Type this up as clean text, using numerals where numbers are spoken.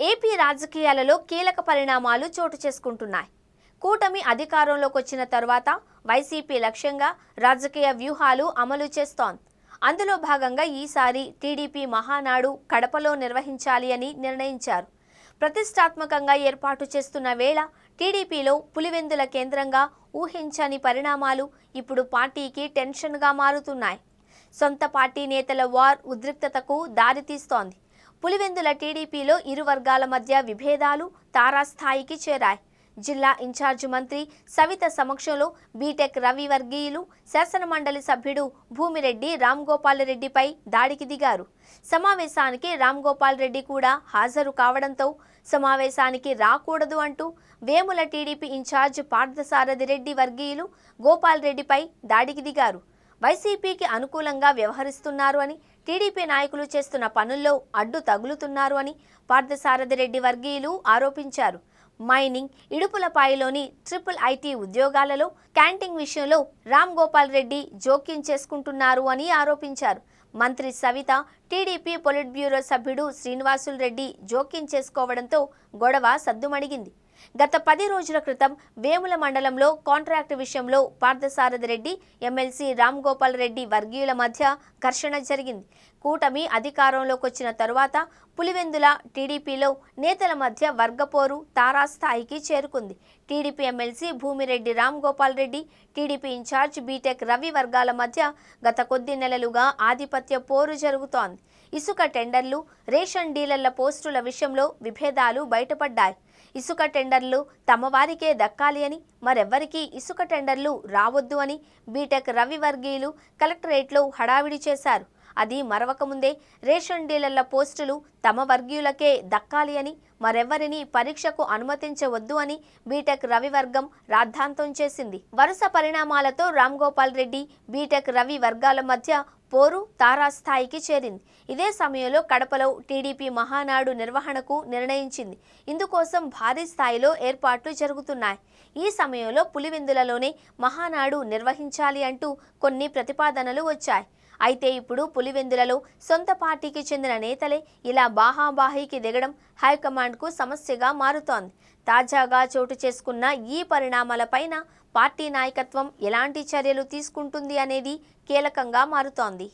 AP రాజకీయాలలో కీలక పరిణామాలు చోటు చేసుకుంటున్నాయి. కూటమి అధికారంలోకి వచ్చిన తర్వాత వైసీపీ లక్ష్యంగా రాజకీయ వ్యూహాలు అమలు చేస్తోంది. అందులో భాగంగా ఈసారి టీడీపీ మహానాడు కడపలో నిర్వహించాలి అని నిర్ణయించారు. ప్రతిష్టాత్మకంగా ఏర్పాటు చేస్తున్న వేళ టీడీపీలో పులివెందుల కేంద్రంగా ఊహించని పరిణామాలు ఇప్పుడు పార్టీకి టెన్షన్గా మారుతున్నాయి. సొంత పార్టీ నేతల వార్ ఉద్రిక్తతకు దారితీస్తోంది. పులివెందుల టీడీపీలో ఇరు వర్గాల మధ్య విభేదాలు తారాస్థాయికి చేరాయి. జిల్లా ఇన్ఛార్జ్ మంత్రి సవిత సమక్షంలో బీటెక్ రవి వర్గీయులు శాసనమండలి సభ్యుడు భూమిరెడ్డి రామ్గోపాల్ రెడ్డిపై దాడికి దిగారు. సమావేశానికి రామ్గోపాల్ రెడ్డి కూడా హాజరు కావడంతో సమావేశానికి రాకూడదు అంటూ వేముల టీడీపీ ఇన్ఛార్జ్ పార్థసారథి రెడ్డి వర్గీయులు గోపాల్ రెడ్డిపై దాడికి దిగారు. వైసీపీకి అనుకూలంగా వ్యవహరిస్తున్నారు అని, టీడీపీ నాయకులు చేస్తున్న పనుల్లో అడ్డు తగులుతున్నారు అని పార్థసారథి రెడ్డి వర్గీయులు ఆరోపించారు. మైనింగ్, ఇడుపులపాయలోని IIT ఉద్యోగాలలో క్యాంటీన్ విషయంలో రామ్ గోపాల్ రెడ్డి జోక్యం చేసుకుంటున్నారు అని ఆరోపించారు. మంత్రి సవిత, టీడీపీ పొలిట్ బ్యూరో సభ్యుడు శ్రీనివాసులు రెడ్డి జోక్యం చేసుకోవడంతో గొడవ సద్దుమణిగింది. గత 10 రోజుల క్రితం వేముల మండలంలో కాంట్రాక్టు విషయంలో పార్థసారథి రెడ్డి, ఎమ్మెల్సీ రామ్ గోపాల్ రెడ్డి వర్గీయుల మధ్య ఘర్షణ జరిగింది. కూటమి అధికారంలోకి వచ్చిన తరువాత పులివెందుల టీడీపీలో నేతల మధ్య వర్గపోరు తారాస్థాయికి చేరుకుంది. TDP MLC Bhumireddy Ram Gopal Reddy, TDP incharge BTech Ravi వర్గాల మధ్య గత కొద్ది నెలలుగా ఆధిపత్య పోరు జరుగుతోంది. ఇసుక టెండర్లు, రేషన్ డీలర్ల పోస్టుల విషయంలో విభేదాలు బయటపడ్డాయి. ఇసుక టెండర్లు తమ వారికే దక్కాలి అని, మరెవ్వరికీ ఇసుక టెండర్లు రావద్దు అని బీటెక్ రవి వర్గీయులు కలెక్టరేట్లో హడావిడి చేశారు. అది మరవకముందే రేషన్ డీలర్ల పోస్టులు తమ వర్గీయులకే దక్కాలి అని, మరెవ్వరిని పరీక్షకు అనుమతించవద్దు అని బీటెక్ రవి వర్గం రాద్ధాంతం చేసింది. వరుస పరిణామాలతో రామ్ గోపాల్ రెడ్డి, బీటెక్ రవి వర్గాల మధ్య పోరు తారాస్థాయికి చేరింది. ఇదే సమయంలో కడపలో టీడీపీ మహానాడు నిర్వహణకు నిర్ణయించింది. ఇందుకోసం భారీ స్థాయిలో ఏర్పాట్లు జరుగుతున్నాయి. ఈ సమయంలో పులివెందులలోనే మహానాడు నిర్వహించాలి అంటూ కొన్ని ప్రతిపాదనలు వచ్చాయి. అయితే ఇప్పుడు పులివెందులలో సొంత పార్టీకి చెందిన నేతలే ఇలా బాహాబాహీకి దిగడం హైకమాండ్కు సమస్యగా మారుతోంది. తాజాగా చోటు చేసుకున్న ఈ పరిణామాలపైన పార్టీ నాయకత్వం ఎలాంటి చర్యలు తీసుకుంటుంది అనేది కీలకంగా మారుతోంది.